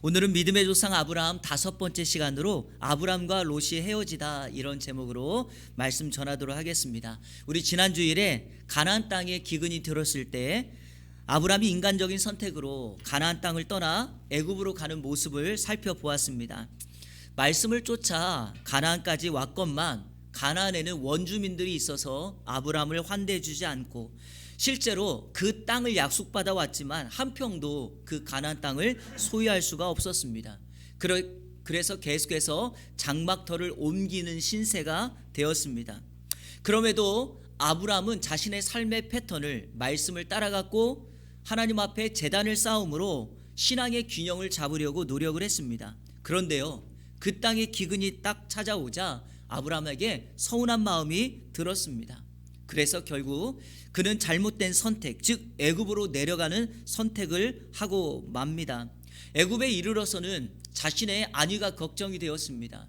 오늘은 믿음의 조상 아브라함 5번째 시간으로 아브라함과 롯이 헤어지다 이런 제목으로 말씀 전하도록 하겠습니다. 우리 지난 주일에 가나안 땅에 기근이 들었을 때 아브라함이 인간적인 선택으로 가나안 땅을 떠나 애굽으로 가는 모습을 살펴보았습니다. 말씀을 쫓아 가나안까지 왔건만 가나안에는 원주민들이 있어서 아브라함을 환대해 주지 않고 실제로 그 땅을 약속받아 왔지만 한 평도 그 가나안 땅을 소유할 수가 없었습니다. 그래서 계속해서 장막터를 옮기는 신세가 되었습니다. 그럼에도 아브라함은 자신의 삶의 패턴을 말씀을 따라갔고 하나님 앞에 제단을 쌓음으로 신앙의 균형을 잡으려고 노력을 했습니다. 그런데요, 그 땅의 기근이 딱 찾아오자 아브라함에게 서운한 마음이 들었습니다. 그래서 결국 그는 잘못된 선택, 즉 애굽으로 내려가는 선택을 하고 맙니다. 애굽에 이르러서는 자신의 안위가 걱정이 되었습니다.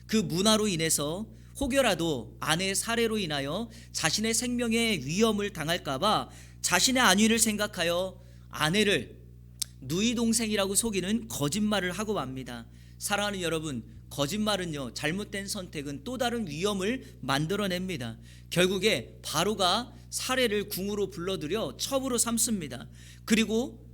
그 문화로 인해서 혹여라도 아내의 살해로 인하여 자신의 생명에 위험을 당할까봐 자신의 안위를 생각하여 아내를 누이 동생이라고 속이는 거짓말을 하고 맙니다. 사랑하는 여러분, 거짓말은요, 잘못된 선택은 또 다른 위험을 만들어냅니다. 결국에 바로가 살해를 궁으로 불러들여 첩으로 삼습니다. 그리고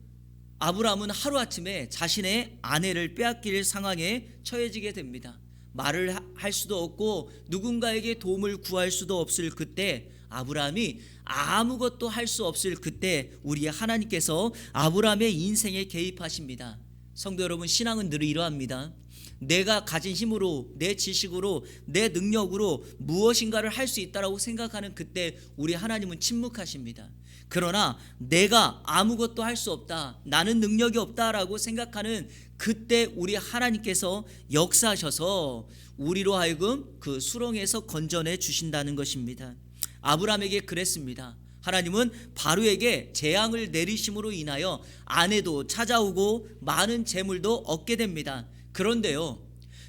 아브라함은 하루아침에 자신의 아내를 빼앗길 상황에 처해지게 됩니다. 말을 할 수도 없고 누군가에게 도움을 구할 수도 없을 그때, 아브라함이 아무것도 할 수 없을 그때 우리 하나님께서 아브라함의 인생에 개입하십니다. 성도 여러분, 신앙은 늘 이러합니다. 내가 가진 힘으로, 내 지식으로, 내 능력으로 무엇인가를 할 수 있다라고 생각하는 그때 우리 하나님은 침묵하십니다. 그러나 내가 아무것도 할 수 없다, 나는 능력이 없다라고 생각하는 그때 우리 하나님께서 역사하셔서 우리로 하여금 그 수렁에서 건져내 주신다는 것입니다. 아브라함에게 그랬습니다. 하나님은 바로에게 재앙을 내리심으로 인하여 아내도 찾아오고 많은 재물도 얻게 됩니다. 그런데요,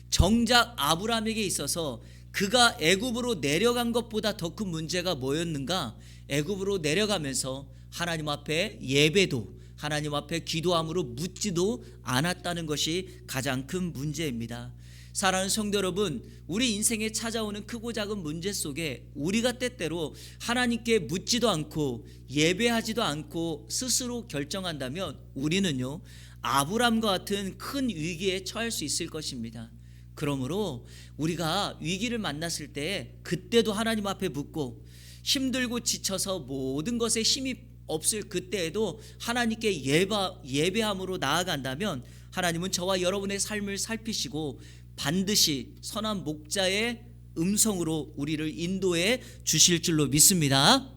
정작 아브라함에게 있어서 그가 애굽으로 내려간 것보다 더 큰 문제가 뭐였는가? 애굽으로 내려가면서 하나님 앞에 예배도, 하나님 앞에 기도함으로 묻지도 않았다는 것이 가장 큰 문제입니다. 사랑하는 성도 여러분, 우리 인생에 찾아오는 크고 작은 문제 속에 우리가 때때로 하나님께 묻지도 않고 예배하지도 않고 스스로 결정한다면 우리는요, 아브라함과 같은 큰 위기에 처할 수 있을 것입니다. 그러므로 우리가 위기를 만났을 때 그때도 하나님 앞에 묻고 힘들고 지쳐서 모든 것에 힘이 없을 그때에도 하나님께 예배함으로 나아간다면 하나님은 저와 여러분의 삶을 살피시고 반드시 선한 목자의 음성으로 우리를 인도해 주실 줄로 믿습니다.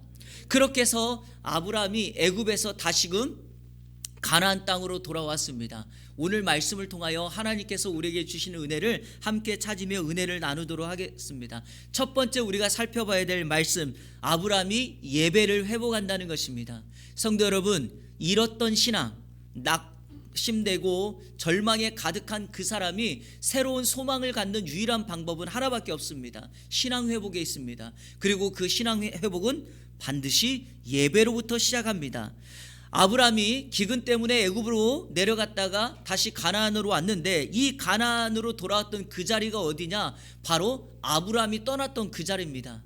그렇게 해서 아브라함이 애굽에서 다시금 가나안 땅으로 돌아왔습니다. 오늘 말씀을 통하여 하나님께서 우리에게 주시는 은혜를 함께 찾으며 은혜를 나누도록 하겠습니다. 첫 번째 우리가 살펴봐야 될 말씀, 아브라함이 예배를 회복한다는 것입니다. 성도 여러분, 잃었던 신앙, 낙심되고 절망에 가득한 그 사람이 새로운 소망을 갖는 유일한 방법은 하나밖에 없습니다. 신앙 회복에 있습니다. 그리고 그 신앙 회복은 반드시 예배로부터 시작합니다. 아브라함이 기근 때문에 애굽으로 내려갔다가 다시 가나안으로 왔는데 이 가나안으로 돌아왔던 그 자리가 어디냐? 바로 아브라함이 떠났던 그 자리입니다.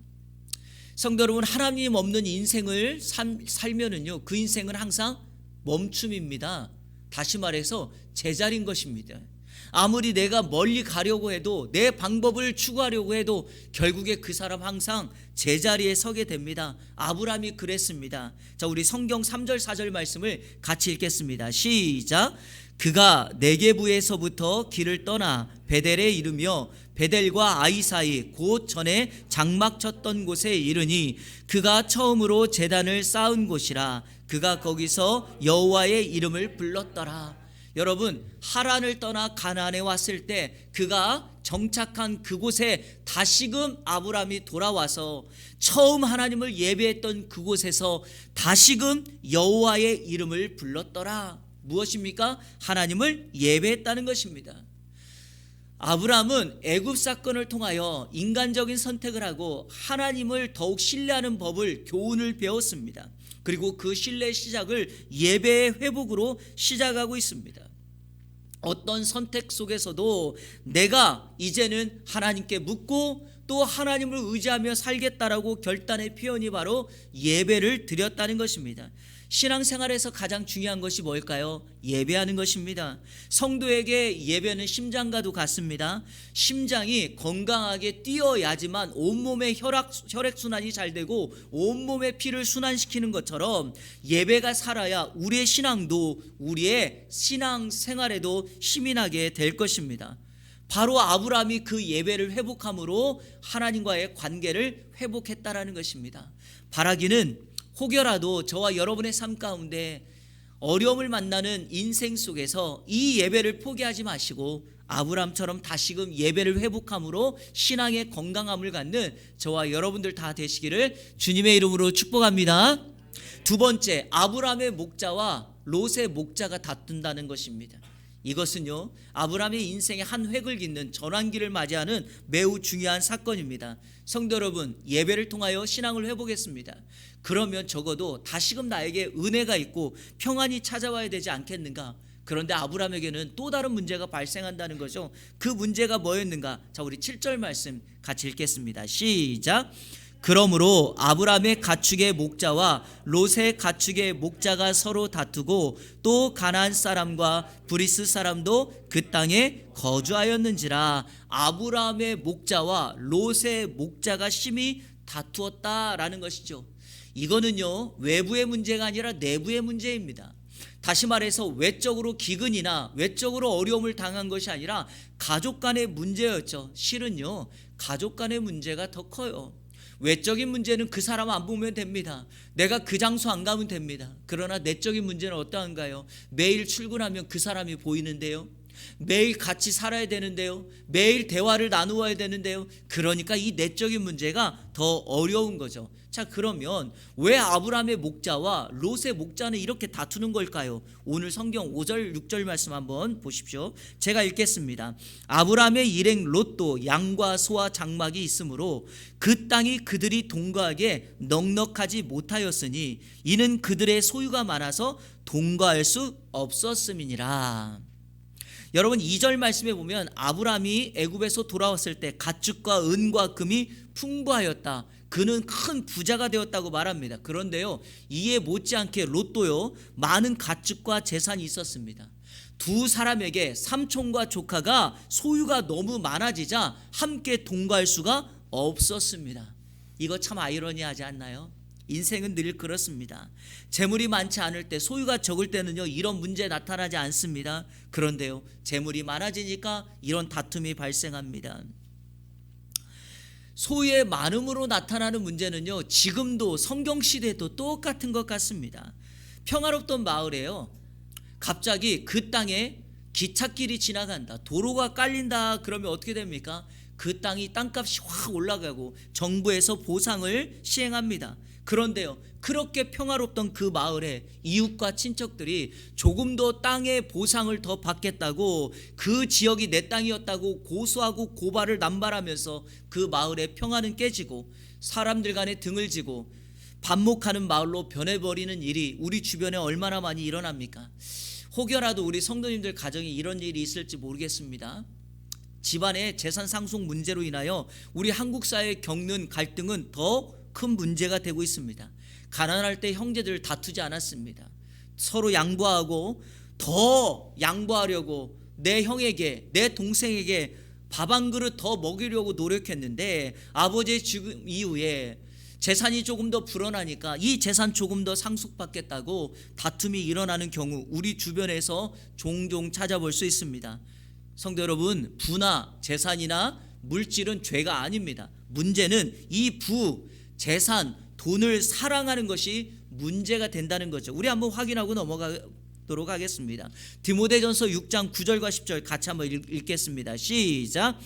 성도 여러분, 하나님 없는 인생을 살면은요, 그 인생은 항상 멈춤입니다. 다시 말해서 제자리인 것입니다. 아무리 내가 멀리 가려고 해도, 내 방법을 추구하려고 해도 결국에 그 사람 항상 제자리에 서게 됩니다. 아브라함이 그랬습니다. 자, 우리 성경 3절 4절 말씀을 같이 읽겠습니다. 시작. 그가 네게부에서부터 길을 떠나 베델에 이르며 베델과 아이 사이 곧 전에 장막 쳤던 곳에 이르니 그가 처음으로 제단을 쌓은 곳이라. 그가 거기서 여호와의 이름을 불렀더라. 여러분, 하란을 떠나 가나안에 왔을 때 그가 정착한 그곳에 다시금 아브라함이 돌아와서 처음 하나님을 예배했던 그곳에서 다시금 여호와의 이름을 불렀더라. 무엇입니까? 하나님을 예배했다는 것입니다. 아브라함은 애굽 사건을 통하여 인간적인 선택을 하고 하나님을 더욱 신뢰하는 법을, 교훈을 배웠습니다. 그리고 그 신뢰의 시작을 예배의 회복으로 시작하고 있습니다. 어떤 선택 속에서도 내가 이제는 하나님께 묻고 또 하나님을 의지하며 살겠다라고 결단의 표현이 바로 예배를 드렸다는 것입니다. 신앙생활에서 가장 중요한 것이 뭘까요? 예배하는 것입니다. 성도에게 예배는 심장과도 같습니다. 심장이 건강하게 뛰어야지만 온몸의 혈액순환이 잘 되고 온몸의 피를 순환시키는 것처럼 예배가 살아야 우리의 신앙도 우리의 신앙생활에도 힘이 나게 될 것입니다. 바로 아브라함이 그 예배를 회복함으로 하나님과의 관계를 회복했다라는 것입니다. 바라기는 혹여라도 저와 여러분의 삶 가운데 어려움을 만나는 인생 속에서 이 예배를 포기하지 마시고 아브라함처럼 다시금 예배를 회복함으로 신앙의 건강함을 갖는 저와 여러분들 다 되시기를 주님의 이름으로 축복합니다. 두 번째, 아브라함의 목자와 롯의 목자가 다툰다는 것입니다. 이것은요, 아브라함의 인생의 한 획을 깃는 전환기를 맞이하는 매우 중요한 사건입니다. 성도 여러분, 예배를 통하여 신앙을 회복했습니다. 그러면 적어도 다시금 나에게 은혜가 있고 평안이 찾아와야 되지 않겠는가? 그런데 아브라함에게는 또 다른 문제가 발생한다는 거죠. 그 문제가 뭐였는가? 자, 우리 7절 말씀 같이 읽겠습니다. 시작. 그러므로 아브라함의 가축의 목자와 롯의 가축의 목자가 서로 다투고 또 가나안 사람과 브리스 사람도 그 땅에 거주하였는지라. 아브라함의 목자와 롯의 목자가 심히 다투었다라는 것이죠. 이거는요, 외부의 문제가 아니라 내부의 문제입니다. 다시 말해서 외적으로 기근이나 외적으로 어려움을 당한 것이 아니라 가족 간의 문제였죠. 실은요, 가족 간의 문제가 더 커요. 외적인 문제는 그 사람 안 보면 됩니다. 내가 그 장소 안 가면 됩니다. 그러나 내적인 문제는 어떠한가요? 매일 출근하면 그 사람이 보이는데요. 매일 같이 살아야 되는데요. 매일 대화를 나누어야 되는데요. 그러니까 이 내적인 문제가 더 어려운 거죠. 자, 그러면 왜 아브라함의 목자와 롯의 목자는 이렇게 다투는 걸까요? 오늘 성경 5절 6절 말씀 한번 보십시오. 제가 읽겠습니다. 아브라함의 일행 롯도 양과 소와 장막이 있으므로 그 땅이 그들이 동거하기에 넉넉하지 못하였으니 이는 그들의 소유가 많아서 동거할 수 없었음이니라. 여러분, 2절 말씀에 보면 아브라함이 애굽에서 돌아왔을 때 가축과 은과 금이 풍부하였다. 그는 큰 부자가 되었다고 말합니다. 그런데요, 이에 못지않게 롯도요, 많은 가축과 재산이 있었습니다. 두 사람에게 삼촌과 조카가 소유가 너무 많아지자 함께 동거할 수가 없었습니다. 이거 참 아이러니하지 않나요? 인생은 늘 그렇습니다. 재물이 많지 않을 때, 소유가 적을 때는요, 이런 문제 나타나지 않습니다. 그런데요, 재물이 많아지니까 이런 다툼이 발생합니다. 소유의 많음으로 나타나는 문제는요, 지금도 성경시대에도 똑같은 것 같습니다. 평화롭던 마을에요, 갑자기 그 땅에 기찻길이 지나간다, 도로가 깔린다, 그러면 어떻게 됩니까? 그 땅이 땅값이 확 올라가고 정부에서 보상을 시행합니다. 그런데요, 그렇게 평화롭던 그 마을에 이웃과 친척들이 조금 더 땅의 보상을 더 받겠다고, 그 지역이 내 땅이었다고 고소하고 고발을 남발하면서 그 마을의 평화는 깨지고 사람들 간에 등을 지고 반목하는 마을로 변해버리는 일이 우리 주변에 얼마나 많이 일어납니까? 혹여라도 우리 성도님들 가정에 이런 일이 있을지 모르겠습니다. 집안의 재산 상속 문제로 인하여 우리 한국 사회에 겪는 갈등은 더 큰 문제가 되고 있습니다. 가난할 때 형제들 다투지 않았습니다. 서로 양보하고 더 양보하려고 내 형에게, 내 동생에게 밥 한 그릇 더 먹이려고 노력했는데 아버지의 죽음 이후에 재산이 조금 더 불어나니까 이 재산 조금 더 상속받겠다고 다툼이 일어나는 경우 우리 주변에서 종종 찾아볼 수 있습니다. 성도 여러분, 부나 재산이나 물질은 죄가 아닙니다. 문제는 이 부, 재산, 돈을 사랑하는 것이 문제가 된다는 거죠. 우리 한번 확인하고 넘어가도록 하겠습니다. 디모데전서 6장 9절과 10절 같이 한번 읽겠습니다. 시작.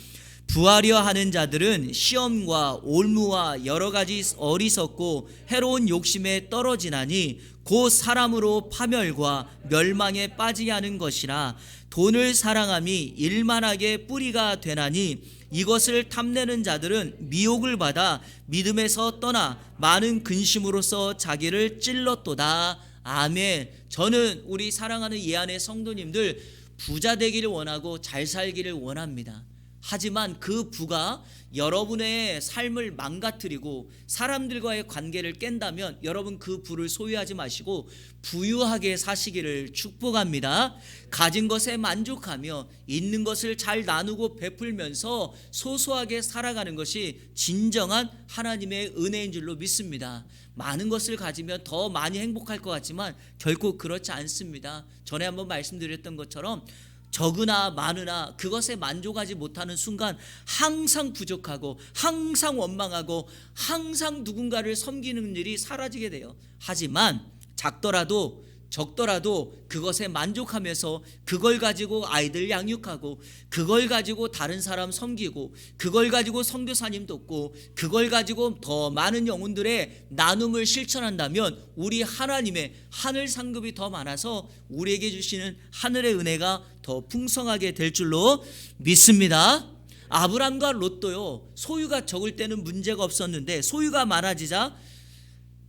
부하려 하는 자들은 시험과 올무와 여러 가지 어리석고 해로운 욕심에 떨어지나니 곧 사람으로 파멸과 멸망에 빠지게 하는 것이라. 돈을 사랑함이 일만하게 뿌리가 되나니 이것을 탐내는 자들은 미혹을 받아 믿음에서 떠나 많은 근심으로써 자기를 찔렀도다. 아멘. 저는 우리 사랑하는 예안의 성도님들, 부자 되기를 원하고 잘 살기를 원합니다. 하지만 그 부가 여러분의 삶을 망가뜨리고 사람들과의 관계를 깬다면 여러분 그 부를 소유하지 마시고 부유하게 사시기를 축복합니다. 가진 것에 만족하며 있는 것을 잘 나누고 베풀면서 소소하게 살아가는 것이 진정한 하나님의 은혜인 줄로 믿습니다. 많은 것을 가지면 더 많이 행복할 것 같지만 결코 그렇지 않습니다. 전에 한번 말씀드렸던 것처럼 적으나 많으나 그것에 만족하지 못하는 순간 항상 부족하고 항상 원망하고 항상 누군가를 섬기는 일이 사라지게 돼요. 하지만 작더라도 적더라도 그것에 만족하면서 그걸 가지고 아이들 양육하고 그걸 가지고 다른 사람 섬기고 그걸 가지고 선교사님 돕고 그걸 가지고 더 많은 영혼들의 나눔을 실천한다면 우리 하나님의 하늘 상급이 더 많아서 우리에게 주시는 하늘의 은혜가 더 풍성하게 될 줄로 믿습니다. 아브람과 롯도요, 소유가 적을 때는 문제가 없었는데 소유가 많아지자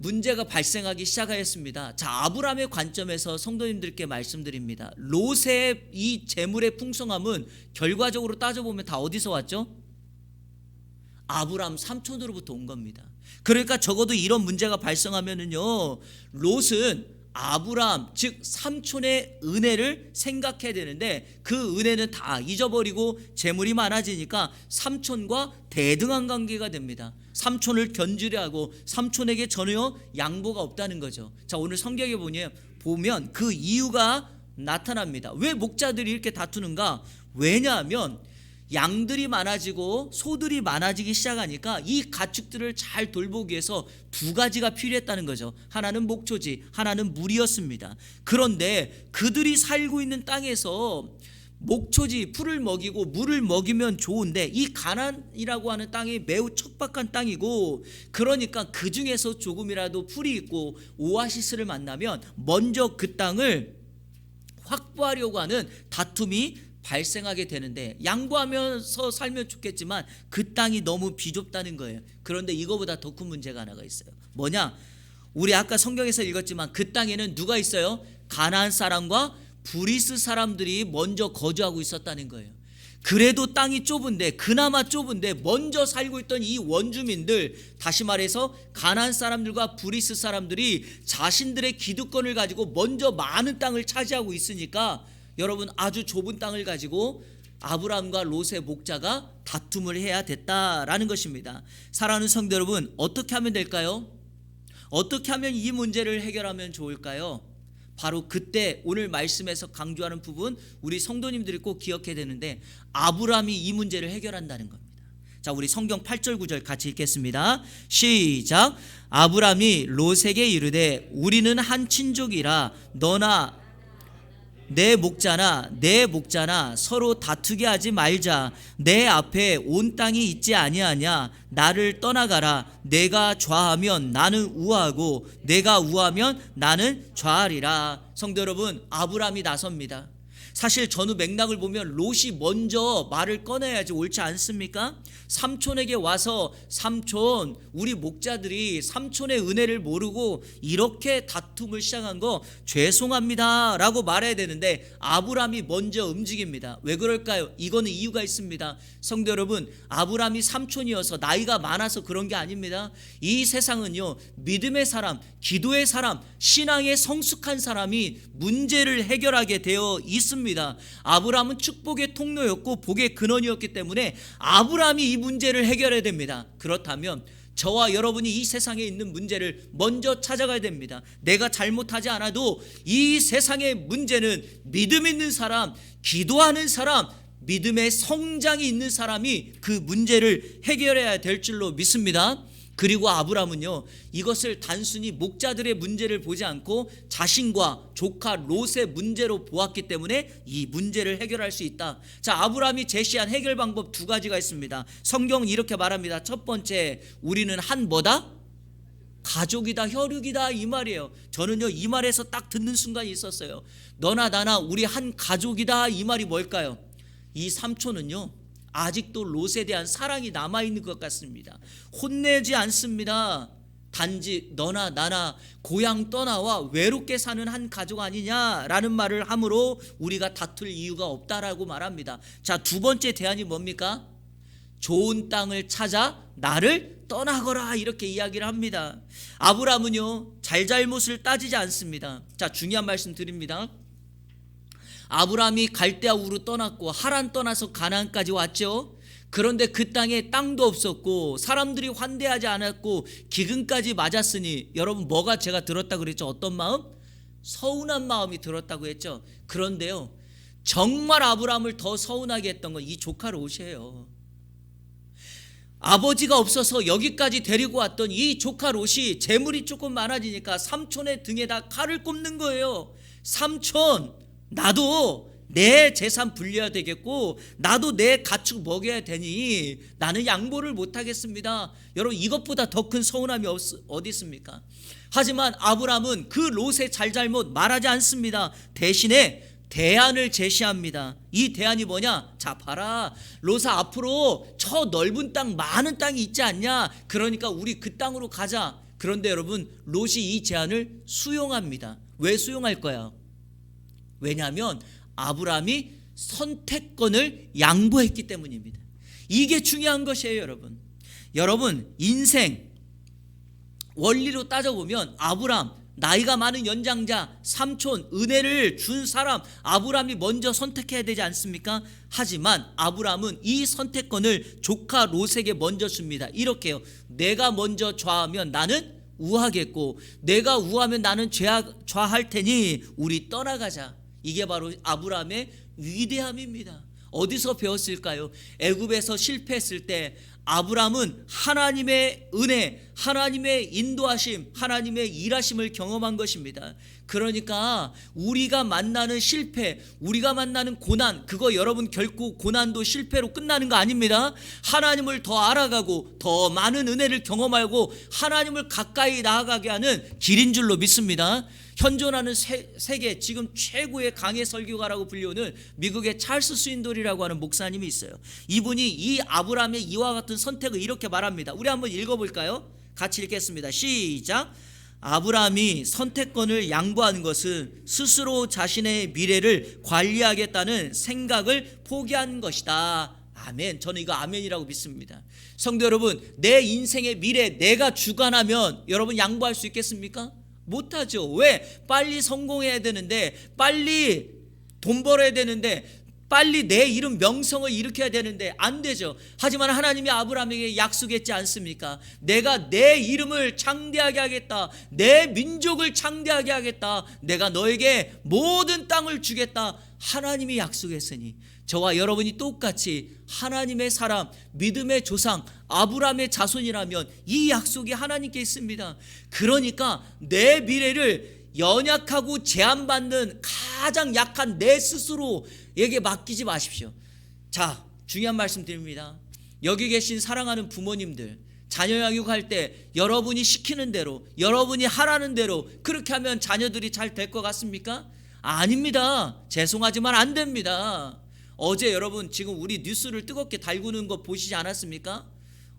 문제가 발생하기 시작하였습니다. 자, 아브람의 관점에서 성도님들께 말씀드립니다. 롯의 이 재물의 풍성함은 결과적으로 따져보면 다 어디서 왔죠? 아브람 삼촌으로부터 온 겁니다. 그러니까 적어도 이런 문제가 발생하면은요, 롯은 아브람 즉 삼촌의 은혜를 생각해야 되는데 그 은혜는 다 잊어버리고 재물이 많아지니까 삼촌과 대등한 관계가 됩니다. 삼촌을 견주려 하고 삼촌에게 전혀 양보가 없다는 거죠. 자, 오늘 성경에 보면 그 이유가 나타납니다. 왜 목자들이 이렇게 다투는가? 왜냐하면 양들이 많아지고 소들이 많아지기 시작하니까 이 가축들을 잘 돌보기 위해서 두 가지가 필요했다는 거죠. 하나는 목초지, 하나는 물이었습니다. 그런데 그들이 살고 있는 땅에서 목초지 풀을 먹이고 물을 먹이면 좋은데 이 가나안이라고 하는 땅이 매우 척박한 땅이고, 그러니까 그 중에서 조금이라도 풀이 있고 오아시스를 만나면 먼저 그 땅을 확보하려고 하는 다툼이 발생하게 되는데, 양보하면서 살면 좋겠지만 그 땅이 너무 비좁다는 거예요. 그런데 이거보다 더 큰 문제가 하나가 있어요. 뭐냐? 우리 아까 성경에서 읽었지만 그 땅에는 누가 있어요? 가나안 사람과 브리스 사람들이 먼저 거주하고 있었다는 거예요. 그래도 땅이 좁은데, 그나마 좁은데 먼저 살고 있던 이 원주민들, 다시 말해서 가나안 사람들과 브리스 사람들이 자신들의 기득권을 가지고 먼저 많은 땅을 차지하고 있으니까 여러분, 아주 좁은 땅을 가지고 아브람과 롯의 목자가 다툼을 해야 됐다라는 것입니다. 사랑하는 성도 여러분, 어떻게 하면 될까요? 어떻게 하면 이 문제를 해결하면 좋을까요? 바로 그때 오늘 말씀에서 강조하는 부분, 우리 성도님들이 꼭 기억해야 되는데, 아브람이 이 문제를 해결한다는 겁니다. 자, 우리 성경 8절 9절 같이 읽겠습니다. 시작. 아브람이 롯에게 이르되 우리는 한 친족이라 너나 내 목자나 서로 다투게 하지 말자. 내 앞에 온 땅이 있지 아니하냐? 나를 떠나가라. 내가 좌하면 나는 우하고 내가 우하면 나는 좌하리라. 성도 여러분, 아브람이 나섭니다. 사실 전후 맥락을 보면 롯이 먼저 말을 꺼내야지 옳지 않습니까? 삼촌에게 와서 삼촌, 우리 목자들이 삼촌의 은혜를 모르고 이렇게 다툼을 시작한 거 죄송합니다 라고 말해야 되는데 아브람이 먼저 움직입니다. 왜 그럴까요? 이거는 이유가 있습니다. 성도 여러분, 아브람이 삼촌이어서 나이가 많아서 그런 게 아닙니다. 이 세상은요, 믿음의 사람, 기도의 사람, 신앙의 성숙한 사람이 문제를 해결하게 되어 있습니다. 아브람은 축복의 통로였고 복의 근원이었기 때문에 아브람이 이 문제를 해결해야 됩니다. 그렇다면 저와 여러분이 이 세상에 있는 문제를 먼저 찾아가야 됩니다. 내가 잘못하지 않아도 이 세상의 문제는 믿음 있는 사람, 기도하는 사람, 믿음의 성장이 있는 사람이 그 문제를 해결해야 될 줄로 믿습니다. 그리고 아브람은요, 이것을 단순히 목자들의 문제를 보지 않고 자신과 조카 롯의 문제로 보았기 때문에 이 문제를 해결할 수 있다. 자, 아브람이 제시한 해결 방법 두 가지가 있습니다. 성경은 이렇게 말합니다. 첫 번째, 우리는 한 뭐다? 가족이다, 혈육이다, 이 말이에요. 저는요, 이 말에서 딱 듣는 순간이 있었어요. 너나 나나 우리 한 가족이다, 이 말이 뭘까요? 이 삼촌은요, 아직도 롯에 대한 사랑이 남아있는 것 같습니다. 혼내지 않습니다. 단지 너나 나나 고향 떠나와 외롭게 사는 한 가족 아니냐라는 말을 함으로 우리가 다툴 이유가 없다라고 말합니다. 자, 두 번째 대안이 뭡니까? 좋은 땅을 찾아 나를 떠나거라, 이렇게 이야기를 합니다. 아브라함은요, 잘잘못을 따지지 않습니다. 자, 중요한 말씀 드립니다. 아브라함이 갈대아 우르 떠났고 하란 떠나서 가나안까지 왔죠. 그런데 그 땅에 땅도 없었고 사람들이 환대하지 않았고 기근까지 맞았으니 여러분, 뭐가 제가 들었다 그랬죠? 어떤 마음? 서운한 마음이 들었다고 했죠. 그런데요, 정말 아브라함을 더 서운하게 했던 건 이 조카 롯이에요. 아버지가 없어서 여기까지 데리고 왔던 이 조카 롯이 재물이 조금 많아지니까 삼촌의 등에다 칼을 꼽는 거예요. 삼촌, 나도 내 재산 불려야 되겠고 나도 내 가축 먹여야 되니 나는 양보를 못하겠습니다. 여러분, 이것보다 더 큰 서운함이 어디 있습니까? 하지만 아브라함은 그 롯의 잘잘못 말하지 않습니다. 대신에 대안을 제시합니다. 이 대안이 뭐냐? 자, 봐라, 롯아, 앞으로 저 넓은 땅, 많은 땅이 있지 않냐? 그러니까 우리 그 땅으로 가자. 그런데 여러분, 롯이 이 제안을 수용합니다. 왜 수용할 거야? 왜냐하면 아브라함이 선택권을 양보했기 때문입니다. 이게 중요한 것이에요. 여러분, 인생 원리로 따져보면 아브라함, 나이가 많은 연장자, 삼촌, 은혜를 준 사람 아브라함이 먼저 선택해야 되지 않습니까? 하지만 아브라함은 이 선택권을 조카 롯에게 먼저 줍니다. 이렇게요, 내가 먼저 좌하면 나는 우하겠고 내가 우하면 나는 좌할 테니 우리 떠나가자. 이게 바로 아브라함의 위대함입니다. 어디서 배웠을까요? 애굽에서 실패했을 때 아브라함은 하나님의 은혜, 하나님의 인도하심, 하나님의 일하심을 경험한 것입니다. 그러니까 우리가 만나는 실패, 우리가 만나는 고난, 그거 여러분 결코 고난도 실패로 끝나는 거 아닙니다. 하나님을 더 알아가고 더 많은 은혜를 경험하고 하나님을 가까이 나아가게 하는 길인 줄로 믿습니다. 현존하는 세계 지금 최고의 강해 설교가라고 불리우는 미국의 찰스 스윈돌이라고 하는 목사님이 있어요. 이분이 이 아브라함의 이와 같은 선택을 이렇게 말합니다. 우리 한번 읽어볼까요? 같이 읽겠습니다. 시작. 아브라함이 선택권을 양보하는 것은 스스로 자신의 미래를 관리하겠다는 생각을 포기한 것이다. 아멘. 저는 이거 아멘이라고 믿습니다. 성도 여러분, 내 인생의 미래 내가 주관하면 여러분 양보할 수 있겠습니까? 못하죠. 왜? 빨리 성공해야 되는데, 빨리 돈 벌어야 되는데, 빨리 내 이름 명성을 일으켜야 되는데 안 되죠. 하지만 하나님이 아브라함에게 약속했지 않습니까? 내가 내 이름을 창대하게 하겠다. 내 민족을 창대하게 하겠다. 내가 너에게 모든 땅을 주겠다. 하나님이 약속했으니 저와 여러분이 똑같이 하나님의 사람, 믿음의 조상 아브라함의 자손이라면 이 약속이 하나님께 있습니다. 그러니까 내 미래를 연약하고 제한받는 가장 약한 내 스스로에게 맡기지 마십시오. 자, 중요한 말씀 드립니다. 여기 계신 사랑하는 부모님들, 자녀 양육할 때 여러분이 시키는 대로, 여러분이 하라는 대로 그렇게 하면 자녀들이 잘 될 것 같습니까? 아닙니다. 죄송하지만 안 됩니다. 어제 여러분 지금 우리 뉴스를 뜨겁게 달구는 거 보시지 않았습니까?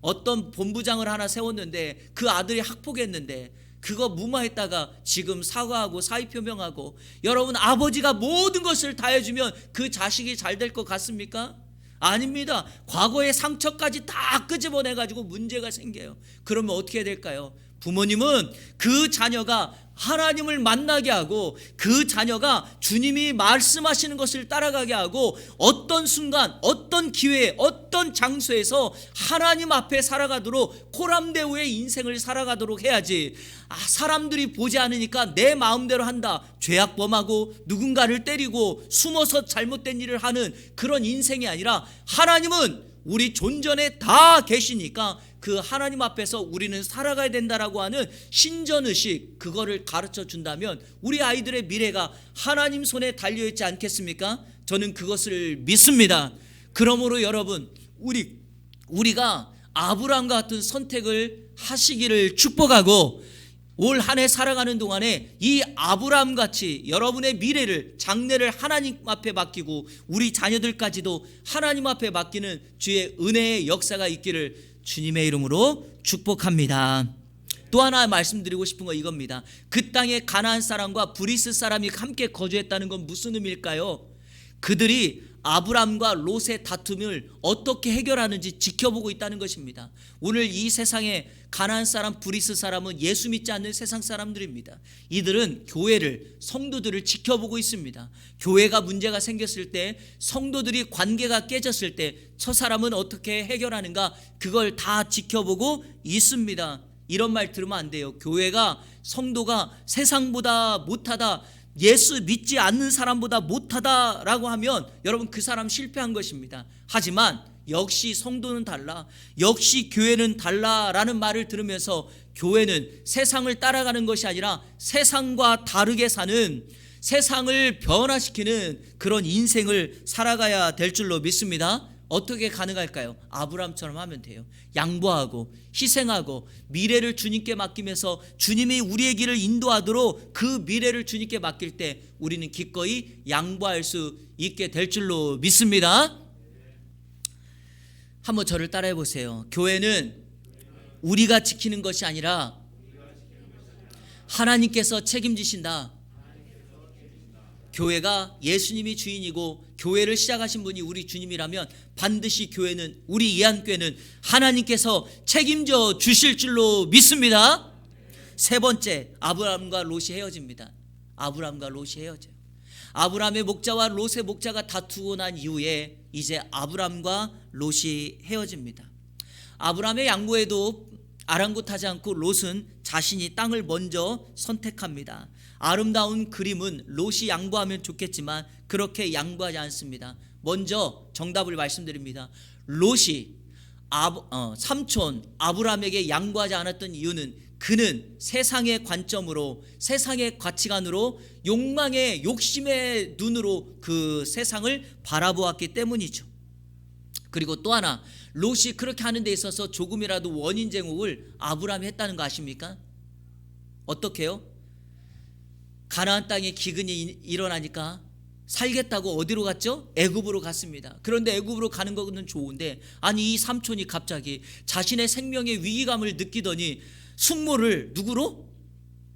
어떤 본부장을 하나 세웠는데 그 아들이 학폭했는데 그거 무마했다가 지금 사과하고 사의 표명하고, 여러분, 아버지가 모든 것을 다 해주면 그 자식이 잘 될 것 같습니까? 아닙니다. 과거의 상처까지 다 끄집어내가지고 문제가 생겨요. 그러면 어떻게 해야 될까요? 부모님은 그 자녀가 하나님을 만나게 하고 그 자녀가 주님이 말씀하시는 것을 따라가게 하고 어떤 순간, 어떤 기회에, 어떤 장소에서 하나님 앞에 살아가도록 코람데오의 인생을 살아가도록 해야지, 사람들이 보지 않으니까 내 마음대로 한다, 죄악범하고 누군가를 때리고 숨어서 잘못된 일을 하는 그런 인생이 아니라 하나님은 우리 존전에 다 계시니까 그 하나님 앞에서 우리는 살아가야 된다라고 하는 신전의식, 그거를 가르쳐 준다면 우리 아이들의 미래가 하나님 손에 달려있지 않겠습니까? 저는 그것을 믿습니다. 그러므로 여러분, 우리가 아브라함과 같은 선택을 하시기를 축복하고, 올 한 해 살아가는 동안에 이 아브라함같이 여러분의 미래를, 장래를 하나님 앞에 맡기고 우리 자녀들까지도 하나님 앞에 맡기는 주의 은혜의 역사가 있기를 주님의 이름으로 축복합니다. 또 하나 말씀드리고 싶은 거 이겁니다. 그 땅에 가나안 사람과 브리스 사람이 함께 거주했다는 건 무슨 의미일까요? 그들이 아브람과 롯의 다툼을 어떻게 해결하는지 지켜보고 있다는 것입니다. 오늘 이 세상에 가나안 사람, 브리스 사람은 예수 믿지 않는 세상 사람들입니다. 이들은 교회를, 성도들을 지켜보고 있습니다. 교회가 문제가 생겼을 때, 성도들이 관계가 깨졌을 때 저 사람은 어떻게 해결하는가, 그걸 다 지켜보고 있습니다. 이런 말 들으면 안 돼요. 교회가, 성도가 세상보다 못하다, 예수 믿지 않는 사람보다 못하다라고 하면 여러분 그 사람 실패한 것입니다. 하지만 역시 성도는 달라, 역시 교회는 달라라는 말을 들으면서 교회는 세상을 따라가는 것이 아니라 세상과 다르게 사는, 세상을 변화시키는 그런 인생을 살아가야 될 줄로 믿습니다. 어떻게 가능할까요? 아브람처럼 하면 돼요. 양보하고 희생하고 미래를 주님께 맡기면서 주님이 우리의 길을 인도하도록 그 미래를 주님께 맡길 때 우리는 기꺼이 양보할 수 있게 될 줄로 믿습니다. 한번 저를 따라해 보세요. 교회는 우리가 지키는 것이 아니라 하나님께서 책임지신다. 교회가 예수님이 주인이고 교회를 시작하신 분이 우리 주님이라면 반드시 교회는, 우리 이한교회는 하나님께서 책임져 주실 줄로 믿습니다. 세 번째, 아브람과 롯이 헤어집니다. 아브람과 롯이 헤어져요. 아브람의 목자와 롯의 목자가 다투고 난 이후에 이제 아브람과 롯이 헤어집니다. 아브람의 양보에도 아랑곳하지 않고 롯은 자신이 땅을 먼저 선택합니다. 아름다운 그림은 롯이 양보하면 좋겠지만 그렇게 양보하지 않습니다. 먼저 정답을 말씀드립니다. 롯이 삼촌 아브람에게 양보하지 않았던 이유는 그는 세상의 관점으로, 세상의 가치관으로, 욕망의, 욕심의 눈으로 그 세상을 바라보았기 때문이죠. 그리고 또 하나, 롯이 그렇게 하는 데 있어서 조금이라도 원인 제공을 아브람이 했다는 거 아십니까? 어떻게 해요? 가나안 땅에 기근이 일어나니까 살겠다고 어디로 갔죠? 애굽으로 갔습니다. 그런데 애굽으로 가는 거는 좋은데, 아니 이 삼촌이 갑자기 자신의 생명의 위기감을 느끼더니 숙모를 누구로?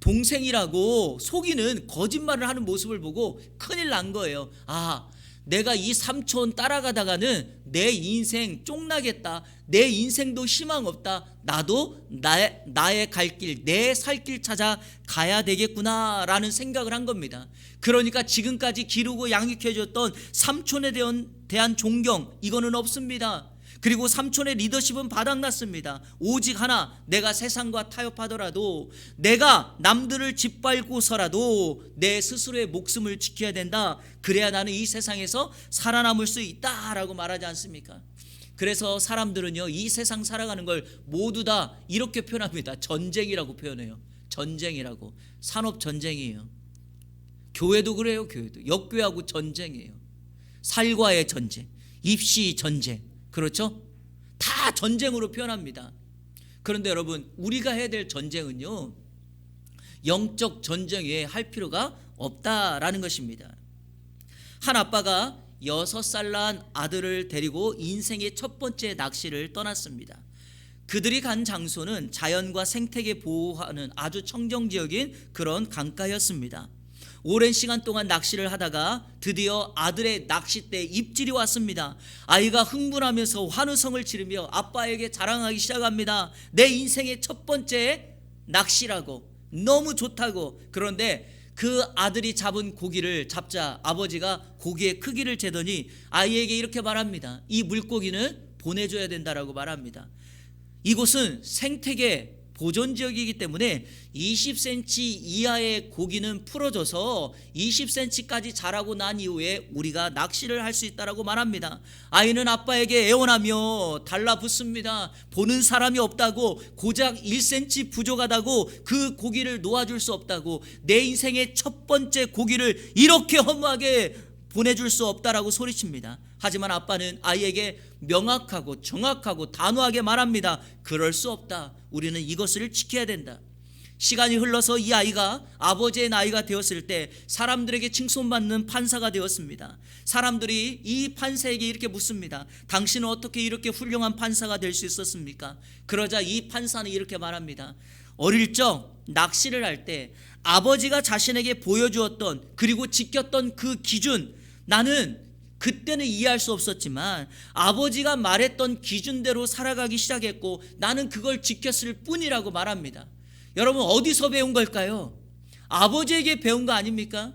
동생이라고 속이는, 거짓말을 하는 모습을 보고 큰일 난 거예요. 아, 내가 이 삼촌 따라가다가는 내 인생 쫑나겠다, 내 인생도 희망 없다, 나도 나의 갈 길, 내 살 길 찾아 가야 되겠구나 라는 생각을 한 겁니다. 그러니까 지금까지 기르고 양육해줬던 삼촌에 대한 존경, 이거는 없습니다. 그리고 삼촌의 리더십은 바닥났습니다. 오직 하나, 내가 세상과 타협하더라도, 내가 남들을 짓밟고서라도 내 스스로의 목숨을 지켜야 된다. 그래야 나는 이 세상에서 살아남을 수 있다라고 말하지 않습니까? 그래서 사람들은요, 이 세상 살아가는 걸 모두 다 이렇게 표현합니다. 전쟁이라고 표현해요. 전쟁이라고. 산업 전쟁이에요. 교회도 그래요. 교회도 역교회하고 전쟁이에요. 살과의 전쟁, 입시 전쟁, 그렇죠? 다 전쟁으로 표현합니다. 그런데 여러분, 우리가 해야 될 전쟁은요, 영적 전쟁 외에 할 필요가 없다라는 것입니다. 한 아빠가 6살 난 아들을 데리고 인생의 첫 번째 낚시를 떠났습니다. 그들이 간 장소는 자연과 생태계 보호하는 아주 청정지역인 그런 강가였습니다. 오랜 시간 동안 낚시를 하다가 드디어 아들의 낚싯대에 입질이 왔습니다. 아이가 흥분하면서 환호성을 지르며 아빠에게 자랑하기 시작합니다. 내 인생의 첫 번째 낚시라고, 너무 좋다고. 그런데 그 아들이 잡은 고기를 잡자 아버지가 고기의 크기를 재더니 아이에게 이렇게 말합니다. 이 물고기는 보내줘야 된다라고 말합니다. 이곳은 생태계 보존지역이기 때문에 20cm 이하의 고기는 풀어줘서 20cm까지 자라고 난 이후에 우리가 낚시를 할 수 있다라고 말합니다. 아이는 아빠에게 애원하며 달라붙습니다. 보는 사람이 없다고, 고작 1cm 부족하다고, 그 고기를 놓아줄 수 없다고, 내 인생의 첫 번째 고기를 이렇게 허무하게 보내줄 수 없다라고 소리칩니다. 하지만 아빠는 아이에게 명확하고 정확하고 단호하게 말합니다. 그럴 수 없다. 우리는 이것을 지켜야 된다. 시간이 흘러서 이 아이가 아버지의 나이가 되었을 때 사람들에게 칭송받는 판사가 되었습니다. 사람들이 이 판사에게 이렇게 묻습니다. 당신은 어떻게 이렇게 훌륭한 판사가 될 수 있었습니까? 그러자 이 판사는 이렇게 말합니다. 어릴 적 낚시를 할 때 아버지가 자신에게 보여주었던 그리고 지켰던 그 기준, 나는 그때는 이해할 수 없었지만 아버지가 말했던 기준대로 살아가기 시작했고 나는 그걸 지켰을 뿐이라고 말합니다. 여러분, 어디서 배운 걸까요? 아버지에게 배운 거 아닙니까?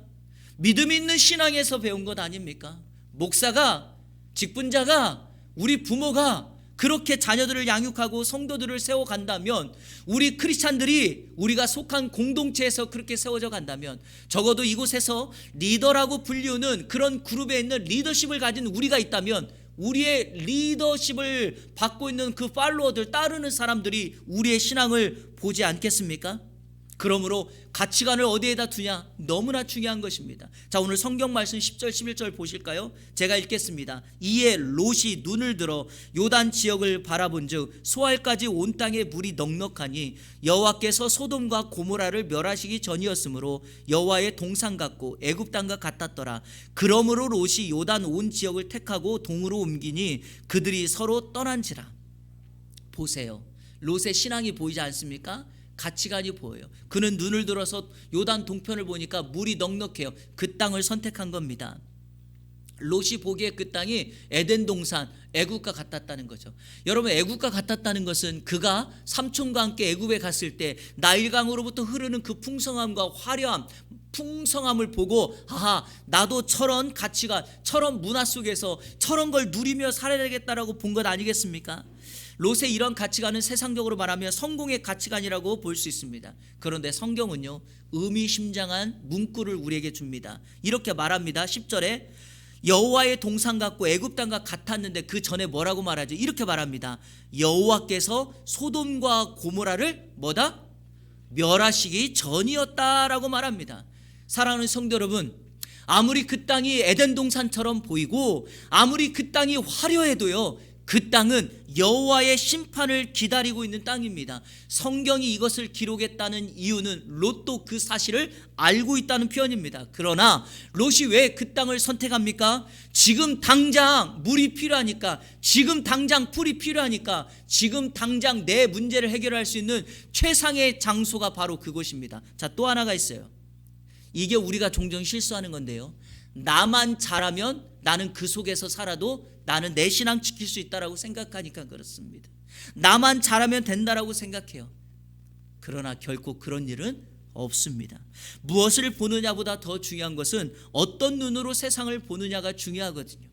믿음 있는 신앙에서 배운 것 아닙니까? 목사가, 직분자가, 우리 부모가 그렇게 자녀들을 양육하고 성도들을 세워간다면, 우리 크리스찬들이 우리가 속한 공동체에서 그렇게 세워져 간다면, 적어도 이곳에서 리더라고 불리우는 그런 그룹에 있는 리더십을 가진 우리가 있다면, 우리의 리더십을 받고 있는 그 팔로워들, 따르는 사람들이 우리의 신앙을 보지 않겠습니까? 그러므로 가치관을 어디에다 두냐? 너무나 중요한 것입니다. 자, 오늘 성경 말씀 10절 11절 보실까요? 제가 읽겠습니다. 이에 롯이 눈을 들어 요단 지역을 바라본즉 소알까지 온 땅에 물이 넉넉하니 여호와께서 소돔과 고모라를 멸하시기 전이었으므로 여호와의 동산 같고 애굽 땅과 같았더라. 그러므로 롯이 요단 온 지역을 택하고 동으로 옮기니 그들이 서로 떠난지라. 보세요. 롯의 신앙이 보이지 않습니까? 가치관이 보여요. 그는 눈을 들어서 요단 동편을 보니까 물이 넉넉해요. 그 땅을 선택한 겁니다. 롯이 보기에 그 땅이 에덴 동산, 애굽과 같았다는 거죠. 여러분, 애굽과 같았다는 것은 그가 삼촌과 함께 애굽에 갔을 때 나일강으로부터 흐르는 그 풍성함과 화려함, 풍성함을 보고, 아하, 나도 저런 가치관, 저런 문화 속에서 저런 걸 누리며 살아야 되겠다라고 본 것 아니겠습니까? 롯의 이런 가치관은 세상적으로 말하면 성공의 가치관이라고 볼 수 있습니다. 그런데 성경은요, 의미심장한 문구를 우리에게 줍니다. 이렇게 말합니다. 10절에 여호와의 동산 같고 애굽 땅과 같았는데 그 전에 뭐라고 말하죠? 이렇게 말합니다. 여호와께서 소돔과 고모라를 뭐다? 멸하시기 전이었다라고 말합니다. 사랑하는 성도 여러분, 아무리 그 땅이 에덴 동산처럼 보이고 아무리 그 땅이 화려해도요, 그 땅은 여호와의 심판을 기다리고 있는 땅입니다. 성경이 이것을 기록했다는 이유는 롯도 그 사실을 알고 있다는 표현입니다. 그러나 롯이 왜 그 땅을 선택합니까? 지금 당장 물이 필요하니까, 지금 당장 풀이 필요하니까, 지금 당장 내 문제를 해결할 수 있는 최상의 장소가 바로 그곳입니다. 자, 또 하나가 있어요. 이게 우리가 종종 실수하는 건데요, 나만 잘하면 나는 그 속에서 살아도 나는 내 신앙 지킬 수 있다라고 생각하니까 그렇습니다. 나만 잘하면 된다라고 생각해요. 그러나 결코 그런 일은 없습니다. 무엇을 보느냐보다 더 중요한 것은 어떤 눈으로 세상을 보느냐가 중요하거든요.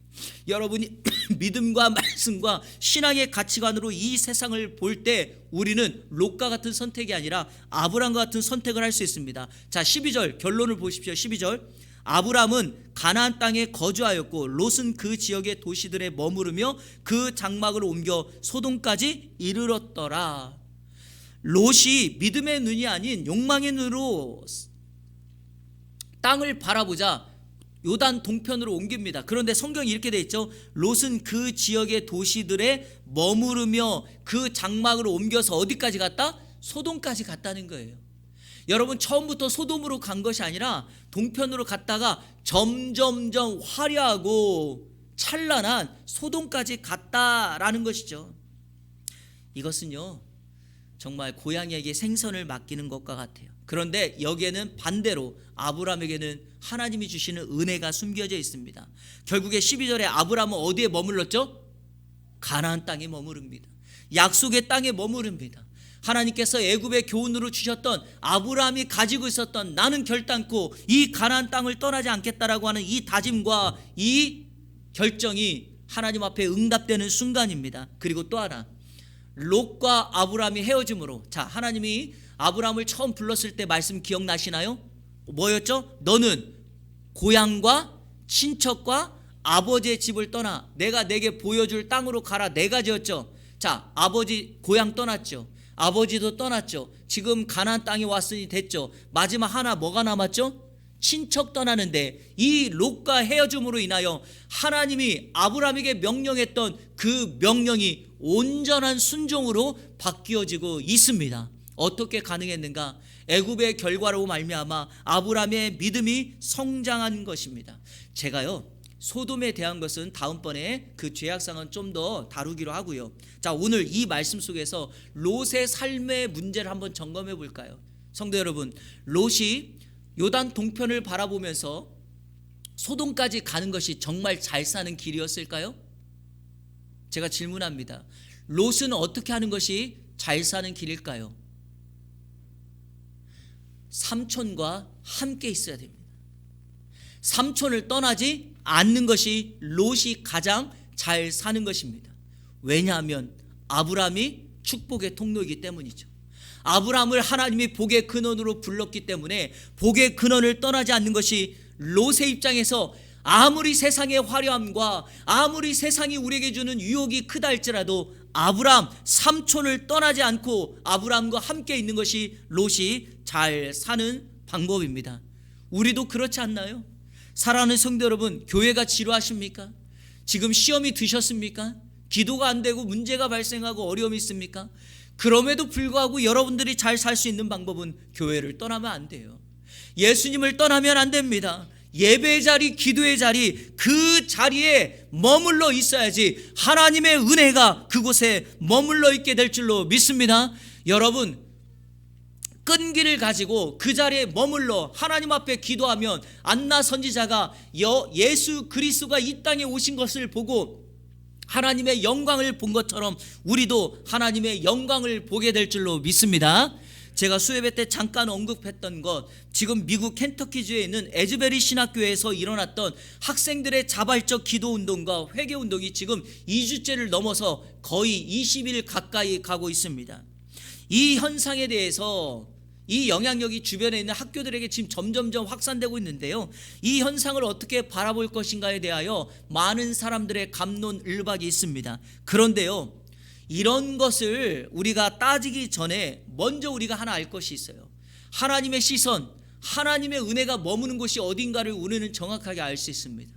여러분이 믿음과 말씀과 신앙의 가치관으로 이 세상을 볼 때 우리는 롯과 같은 선택이 아니라 아브람과 같은 선택을 할 수 있습니다. 자, 12절 결론을 보십시오. 12절, 아브람은 가나안 땅에 거주하였고 롯은 그 지역의 도시들에 머무르며 그 장막을 옮겨 소돔까지 이르렀더라. 롯이 믿음의 눈이 아닌 욕망의 눈으로 땅을 바라보자 요단 동편으로 옮깁니다. 그런데 성경이 이렇게 돼 있죠. 롯은 그 지역의 도시들에 머무르며 그 장막을 옮겨서 어디까지 갔다? 소돔까지 갔다는 거예요. 여러분, 처음부터 소돔으로 간 것이 아니라 동편으로 갔다가 점점점 화려하고 찬란한 소돔까지 갔다라는 것이죠. 이것은요, 정말 고양이에게 생선을 맡기는 것과 같아요. 그런데 여기에는 반대로 아브람에게는 하나님이 주시는 은혜가 숨겨져 있습니다. 결국에 12절에 아브람은 어디에 머물렀죠? 가나안 땅에 머무릅니다. 약속의 땅에 머무릅니다. 하나님께서 애굽의 교훈으로 주셨던, 아브라함이 가지고 있었던 나는 결단코 이 가나안 땅을 떠나지 않겠다라고 하는 이 다짐과 이 결정이 하나님 앞에 응답되는 순간입니다. 그리고 또 하나, 롯과 아브라함이 헤어짐으로, 자, 하나님이 아브라함을 처음 불렀을 때 말씀 기억나시나요? 뭐였죠? 너는 고향과 친척과 아버지의 집을 떠나 내가 내게 보여줄 땅으로 가라. 네 가지였죠. 자, 아버지 고향 떠났죠. 아버지도 떠났죠. 지금 가나안 땅에 왔으니 됐죠. 마지막 하나 뭐가 남았죠? 친척 떠나는데, 이 롯과 헤어짐으로 인하여 하나님이 아브라함에게 명령했던 그 명령이 온전한 순종으로 바뀌어지고 있습니다. 어떻게 가능했는가? 애굽의 결과로 말미암아 아브라함의 믿음이 성장한 것입니다. 제가요, 소돔에 대한 것은 다음번에 그 죄악상은 좀 더 다루기로 하고요. 자, 오늘 이 말씀 속에서 롯의 삶의 문제를 한번 점검해 볼까요? 성도 여러분, 롯이 요단 동편을 바라보면서 소돔까지 가는 것이 정말 잘 사는 길이었을까요? 제가 질문합니다. 롯은 어떻게 하는 것이 잘 사는 길일까요? 삼촌과 함께 있어야 됩니다. 삼촌을 떠나지 않는 것이 롯이 가장 잘 사는 것입니다. 왜냐하면 아브라함이 축복의 통로이기 때문이죠. 아브라함을 하나님이 복의 근원으로 불렀기 때문에 복의 근원을 떠나지 않는 것이 롯의 입장에서 아무리 세상의 화려함과 아무리 세상이 우리에게 주는 유혹이 크다 할지라도 아브라함 삼촌을 떠나지 않고 아브라함과 함께 있는 것이 롯이 잘 사는 방법입니다. 우리도 그렇지 않나요? 사랑하는 성도 여러분, 교회가 지루하십니까? 지금 시험이 드셨습니까? 기도가 안 되고 문제가 발생하고 어려움이 있습니까? 그럼에도 불구하고 여러분들이 잘 살 수 있는 방법은 교회를 떠나면 안 돼요. 예수님을 떠나면 안 됩니다. 예배의 자리, 기도의 자리, 그 자리에 머물러 있어야지 하나님의 은혜가 그곳에 머물러 있게 될 줄로 믿습니다. 여러분, 끈기를 가지고 그 자리에 머물러 하나님 앞에 기도하면 안나 선지자가 예수 그리스도가 이 땅에 오신 것을 보고 하나님의 영광을 본 것처럼 우리도 하나님의 영광을 보게 될 줄로 믿습니다. 제가 수예배 때 잠깐 언급했던 것, 지금 미국 켄터키주에 있는 에즈베리 신학교에서 일어났던 학생들의 자발적 기도 운동과 회개 운동이 지금 2주째를 넘어서 거의 20일 가까이 가고 있습니다. 이 현상에 대해서 이 영향력이 주변에 있는 학교들에게 지금 점점점 확산되고 있는데요. 이 현상을 어떻게 바라볼 것인가에 대하여 많은 사람들의 갑론을박이 있습니다. 그런데요, 이런 것을 우리가 따지기 전에 먼저 우리가 하나 알 것이 있어요. 하나님의 시선, 하나님의 은혜가 머무는 곳이 어딘가를 우리는 정확하게 알 수 있습니다.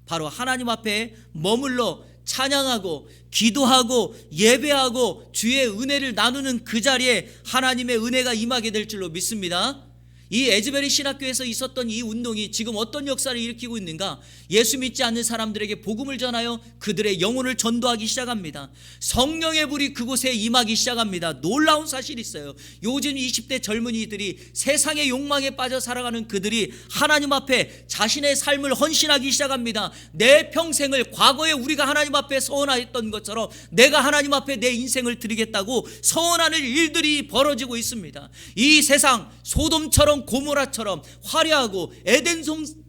바로 하나님 앞에 머물러 찬양하고 기도하고 예배하고 주의 은혜를 나누는 그 자리에 하나님의 은혜가 임하게 될 줄로 믿습니다. 이 에즈베리 신학교에서 있었던 이 운동이 지금 어떤 역사를 일으키고 있는가? 예수 믿지 않는 사람들에게 복음을 전하여 그들의 영혼을 전도하기 시작합니다. 성령의 불이 그곳에 임하기 시작합니다. 놀라운 사실이 있어요. 요즘 20대 젊은이들이 세상의 욕망에 빠져 살아가는 그들이 하나님 앞에 자신의 삶을 헌신하기 시작합니다. 내 평생을 과거에 우리가 하나님 앞에 서원하였던 것처럼 내가 하나님 앞에 내 인생을 드리겠다고 서원하는 일들이 벌어지고 있습니다. 이 세상 소돔처럼 고모라처럼 화려하고 에덴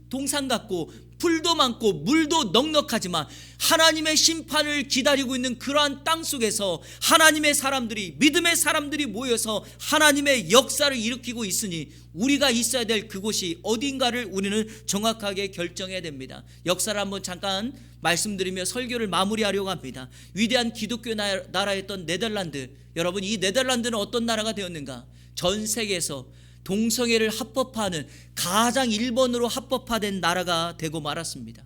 동산 같고 풀도 많고 물도 넉넉하지만 하나님의 심판을 기다리고 있는 그러한 땅 속에서 하나님의 사람들이, 믿음의 사람들이 모여서 하나님의 역사를 일으키고 있으니 우리가 있어야 될 그곳이 어딘가를 우리는 정확하게 결정해야 됩니다. 역사를 한번 잠깐 말씀드리며 설교를 마무리하려고 합니다. 위대한 기독교 나라였던 네덜란드, 여러분, 이 네덜란드는 어떤 나라가 되었는가? 전 세계에서 동성애를 합법화하는 가장 1번으로 합법화된 나라가 되고 말았습니다.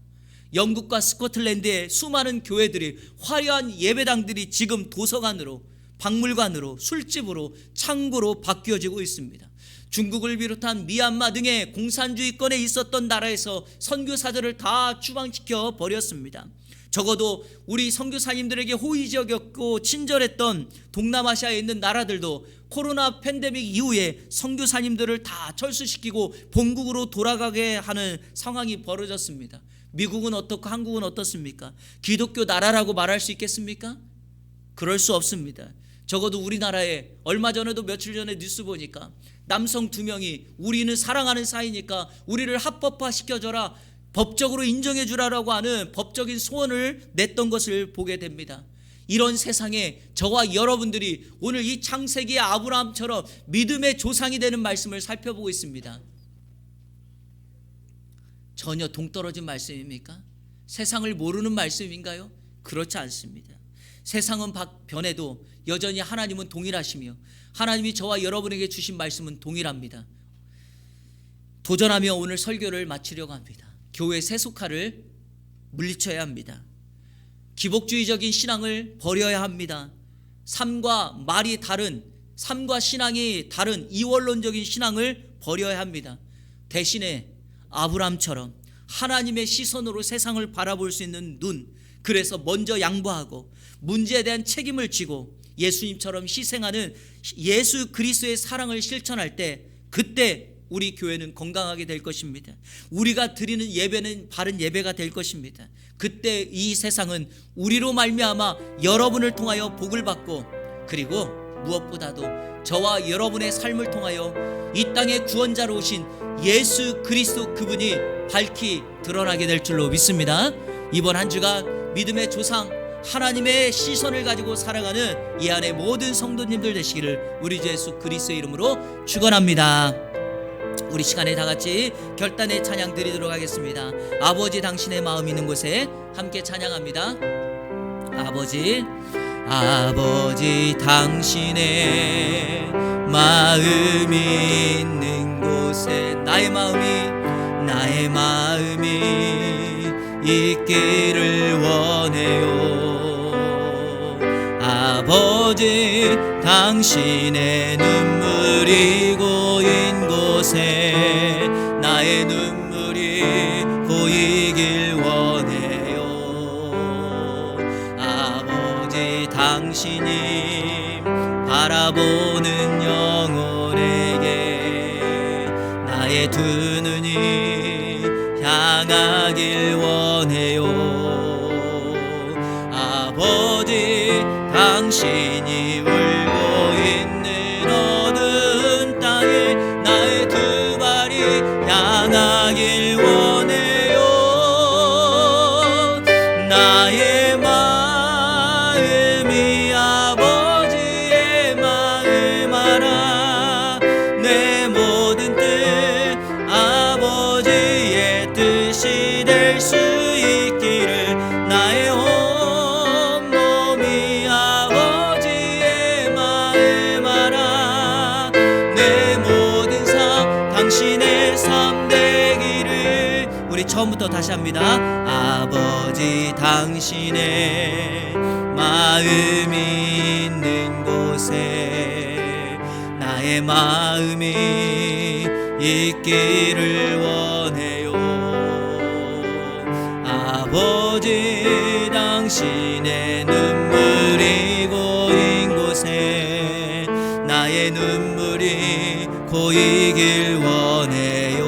영국과 스코틀랜드의 수많은 교회들이, 화려한 예배당들이 지금 도서관으로, 박물관으로, 술집으로, 창고로 바뀌어지고 있습니다. 중국을 비롯한 미얀마 등의 공산주의권에 있었던 나라에서 선교사들을 다 추방시켜 버렸습니다. 적어도 우리 선교사님들에게 호의적이었고 친절했던 동남아시아에 있는 나라들도 코로나 팬데믹 이후에 선교사님들을 다 철수시키고 본국으로 돌아가게 하는 상황이 벌어졌습니다. 미국은 어떻고 한국은 어떻습니까? 기독교 나라라고 말할 수 있겠습니까? 그럴 수 없습니다. 적어도 우리나라에 얼마 전에도 며칠 전에 뉴스 보니까 남성 2명이 우리는 사랑하는 사이니까 우리를 합법화 시켜줘라, 법적으로 인정해 주라라고 하는 법적인 소원을 냈던 것을 보게 됩니다. 이런 세상에 저와 여러분들이 오늘 이 창세기의 아브라함처럼 믿음의 조상이 되는 말씀을 살펴보고 있습니다. 전혀 동떨어진 말씀입니까? 세상을 모르는 말씀인가요? 그렇지 않습니다. 세상은 변해도 여전히 하나님은 동일하시며 하나님이 저와 여러분에게 주신 말씀은 동일합니다. 도전하며 오늘 설교를 마치려고 합니다. 교회 세속화를 물리쳐야 합니다. 기복주의적인 신앙을 버려야 합니다. 삶과 말이 다른, 삶과 신앙이 다른 이원론적인 신앙을 버려야 합니다. 대신에 아브라함처럼 하나님의 시선으로 세상을 바라볼 수 있는 눈, 그래서 먼저 양보하고 문제에 대한 책임을 지고 예수님처럼 희생하는 예수 그리스도의 사랑을 실천할 때, 그때 우리 교회는 건강하게 될 것입니다. 우리가 드리는 예배는 바른 예배가 될 것입니다. 그때 이 세상은 우리로 말미암아 여러분을 통하여 복을 받고, 그리고 무엇보다도 저와 여러분의 삶을 통하여 이 땅의 구원자로 오신 예수 그리스도 그분이 밝히 드러나게 될 줄로 믿습니다. 이번 한 주간 믿음의 조상 하나님의 시선을 가지고 살아가는 이 안의 모든 성도님들 되시기를 우리 주 예수 그리스도의 이름으로 축원합니다. 우리 시간에 다 같이 결단의 찬양 드리도록 하겠습니다. 아버지 당신의 마음 있는 곳에 함께 찬양합니다. 아버지 당신의 마음이 있는 곳에 나의 마음이 있기를 원해요. 아버지 당신의 눈물이 고인 곳에 나의 눈물이 고이길 원해요. 아버지 당신이 바라보는 영혼에게 나의 두 눈이 향하길 원해요. 아버지 당신이 울고 있는 어두운 땅에 나의 두 발이 향하길 원해요. 나의 마음이 아버지의 마음 알아. 내 모든 뜻 아버지의 뜻이 될 수 있기를 나의 온몸이 아버지의 마음 알아. 내 모든 삶 당신의 삶 되기를. 우리 처음부터 다시 합니다. 아버지 당신의 마음이 있는 곳에 나의 마음이 있기를 원해요. 아버지 당신의 눈물이 고인 곳에 나의 눈물이 고이길 원해요.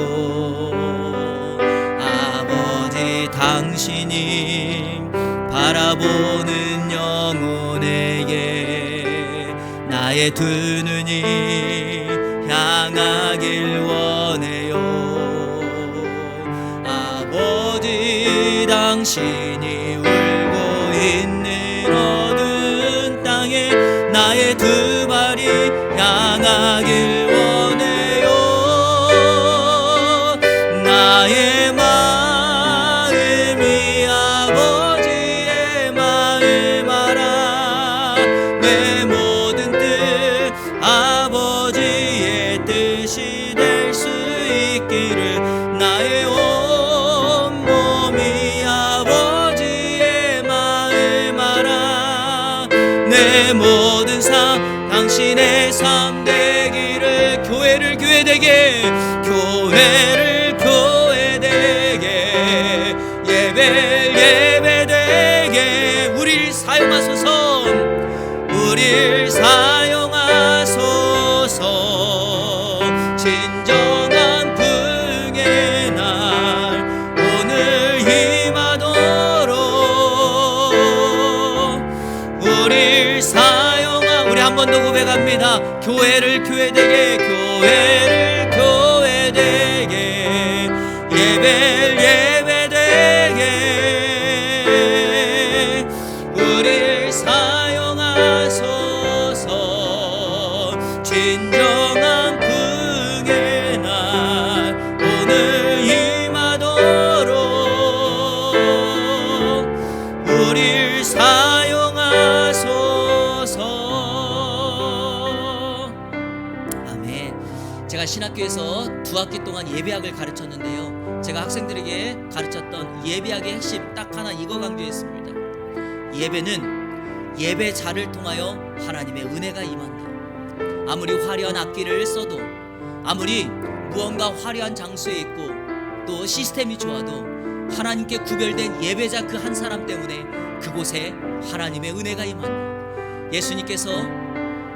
아버지 당신이 바라보는 영혼에게 나의 두 눈이 향하길 원해요. 아버지 당신이 울고 있는 어두운 땅에 나의 두 발이 향하길 원해요. 나의 마음이 아버지의 마음 알아. 내 모든 뜻 아버지의 뜻이 될 수 있기를 나의 온몸이 아버지의 마음 알아. 내 모든 삶 당신의 삶 되기를. 교회를 교회되게, 교회를 교회되게, 예배를 예배되게 우릴 사용하소서. 우릴 사용하소서. 진정한 부흥의 날 오늘 임하도록 우릴 사용하. 우리 한 번 더 고백합니다. 교회를 교회되게, 교회를 교회되게, 예배를 예배되게 우릴 사용하소서. 진정한 부흥의 날 오늘 임하도록 우릴 사용하소서. 아멘. 제가 신학교에서 2학기 동안 예배학을 가르쳤는데요, 제가 학생들에게 가르쳤던 예배학의 핵심 딱 하나 이거 강조했습니다. 예배는 예배자를 통하여 하나님의 은혜가 임한다. 아무리 화려한 악기를 써도, 아무리 무언가 화려한 장소에 있고 또 시스템이 좋아도 하나님께 구별된 예배자 그 한 사람 때문에 그곳에 하나님의 은혜가 임합니다. 예수님께서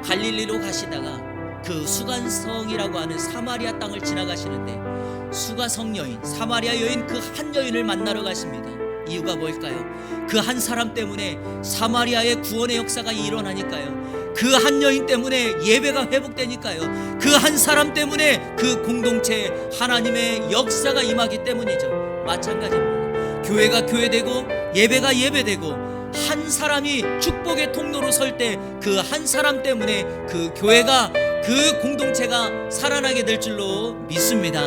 갈릴리로 가시다가 그 수간성이라고 하는 사마리아 땅을 지나가시는데 수가성 여인, 사마리아 여인 그 한 여인을 만나러 가십니다. 이유가 뭘까요? 그 한 사람 때문에 사마리아의 구원의 역사가 일어나니까요. 그 한 여인 때문에 예배가 회복되니까요. 그 한 사람 때문에 그 공동체에 하나님의 역사가 임하기 때문이죠. 마찬가지입니다. 교회가 교회되고 예배가 예배되고 한 사람이 축복의 통로로 설 때 그 한 사람 때문에 그 교회가 그 공동체가 살아나게 될 줄로 믿습니다.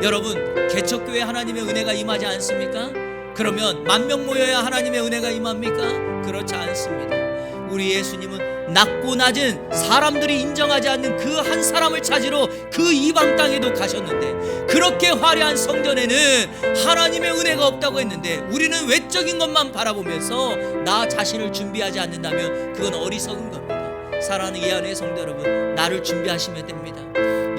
여러분, 개척교회 하나님의 은혜가 임하지 않습니까? 그러면 10,000명 모여야 하나님의 은혜가 임합니까? 그렇지 않습니다. 우리 예수님은 낮고 낮은 사람들이 인정하지 않는 그 한 사람을 찾으러 그 이방 땅에도 가셨는데, 그렇게 화려한 성전에는 하나님의 은혜가 없다고 했는데 우리는 외적인 것만 바라보면서 나 자신을 준비하지 않는다면 그건 어리석은 겁니다. 사랑하는 이 안의 성도 여러분, 나를 준비하시면 됩니다.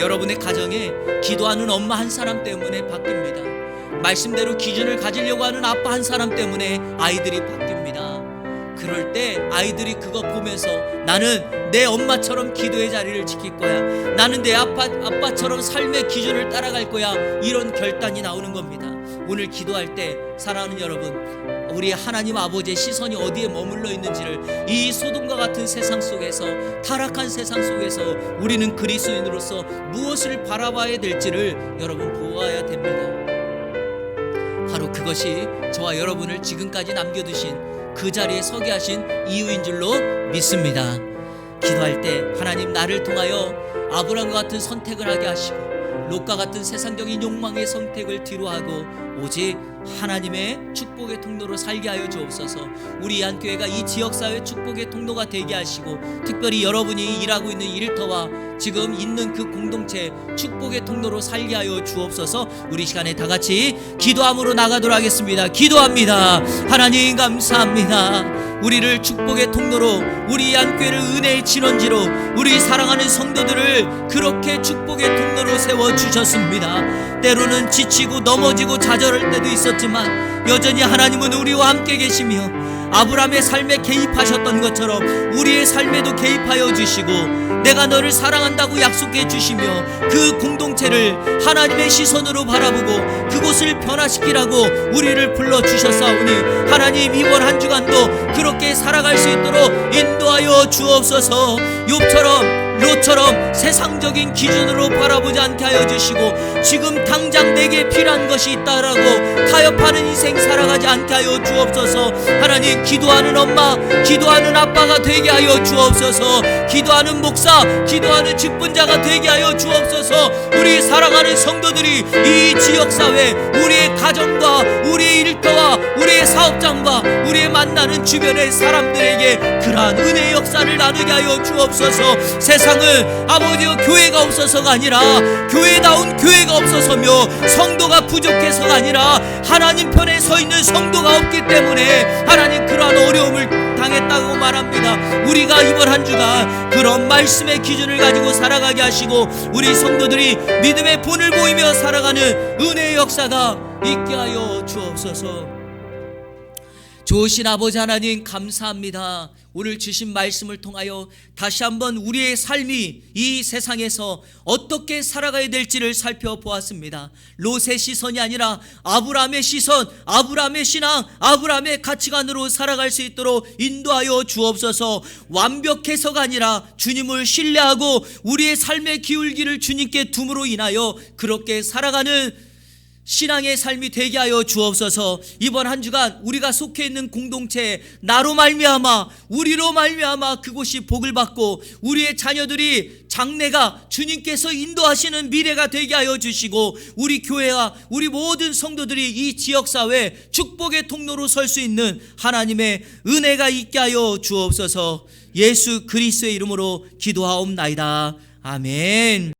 여러분의 가정에 기도하는 엄마 한 사람 때문에 바뀝니다. 말씀대로 기준을 가지려고 하는 아빠 한 사람 때문에 아이들이 바뀝니다. 그럴 때 아이들이 그거 보면서 나는 내 엄마처럼 기도의 자리를 지킬 거야, 나는 내 아빠처럼 삶의 기준을 따라갈 거야, 이런 결단이 나오는 겁니다. 오늘 기도할 때 사랑하는 여러분, 우리 하나님 아버지의 시선이 어디에 머물러 있는지를, 이 소돔과 같은 세상 속에서, 타락한 세상 속에서 우리는 그리스도인으로서 무엇을 바라봐야 될지를 여러분 보아야 됩니다. 바로 그것이 저와 여러분을 지금까지 남겨두신 그 자리에 서게 하신 이유인 줄로 믿습니다. 기도할 때 하나님, 나를 통하여 아브라함과 같은 선택을 하게 하시고 롯과 같은 세상적인 욕망의 선택을 뒤로하고 오직 하나님의 축복의 통로로 살게 하여 주옵소서. 우리 한교회가 이 지역사회 축복의 통로가 되게 하시고, 특별히 여러분이 일하고 있는 일터와 지금 있는 그 공동체 축복의 통로로 살게 하여 주옵소서. 우리 시간에 다 같이 기도함으로 나가도록 하겠습니다. 기도합니다. 하나님 감사합니다. 우리를 축복의 통로로, 우리 한교회를 은혜의 진원지로, 우리 사랑하는 성도들을 그렇게 축복의 통로로 세워주셨습니다. 때로는 지치고 넘어지고 좌절할 때도 있었지만 여전히 하나님은 우리와 함께 계시며 아브라함의 삶에 개입하셨던 것처럼 우리의 삶에도 개입하여 주시고, 내가 너를 사랑한다고 약속해 주시며 그 공동체를 하나님의 시선으로 바라보고 그곳을 변화시키라고 우리를 불러주셨사오니, 하나님 이번 한 주간도 그렇게 살아갈 수 있도록 인도하여 주옵소서. 욥처럼 롯처럼 세상적인 기준으로 바라보지 않게 하여 주시고, 지금 당장 내게 필요한 것이 있다라고 타협하는 인생 살아가지 않게 하여 주옵소서. 하나님, 기도하는 엄마, 기도하는 아빠가 되게 하여 주옵소서. 기도하는 목사, 기도하는 직분자가 되게 하여 주옵소서. 우리 사랑하는 성도들이 이 지역사회, 우리의 가정과 우리의 일터와 우리의 사업장과 우리의 만나는 주변의 사람들에게 그러한 은혜의 역사를 나누게 하여 주옵소서. 세상은 아버지여 교회가 없어서가 아니라 교회다운 교회가 없어서며 성도가 부족해서가 아니라 하나님 편에 서 있는 성도가 없기 때문에 하나님 그러한 어려움을 당했다고 말합니다. 우리가 이번 한 주간 그런 말씀의 기준을 가지고 살아가게 하시고, 우리 성도들이 믿음의 본을 보이며 살아가는 은혜의 역사가 있게 하여 주옵소서. 좋으신 아버지 하나님 감사합니다. 오늘 주신 말씀을 통하여 다시 한번 우리의 삶이 이 세상에서 어떻게 살아가야 될지를 살펴보았습니다. 롯의 시선이 아니라 아브라함의 시선, 아브라함의 신앙, 아브라함의 가치관으로 살아갈 수 있도록 인도하여 주옵소서. 완벽해서가 아니라 주님을 신뢰하고 우리의 삶의 기울기를 주님께 둠으로 인하여 그렇게 살아가는 신앙의 삶이 되게 하여 주옵소서. 이번 한 주간 우리가 속해 있는 공동체에 나로 말미암아, 우리로 말미암아 그곳이 복을 받고 우리의 자녀들이 장래가 주님께서 인도하시는 미래가 되게 하여 주시고, 우리 교회와 우리 모든 성도들이 이 지역사회 축복의 통로로 설 수 있는 하나님의 은혜가 있게 하여 주옵소서. 예수 그리스도의 이름으로 기도하옵나이다. 아멘.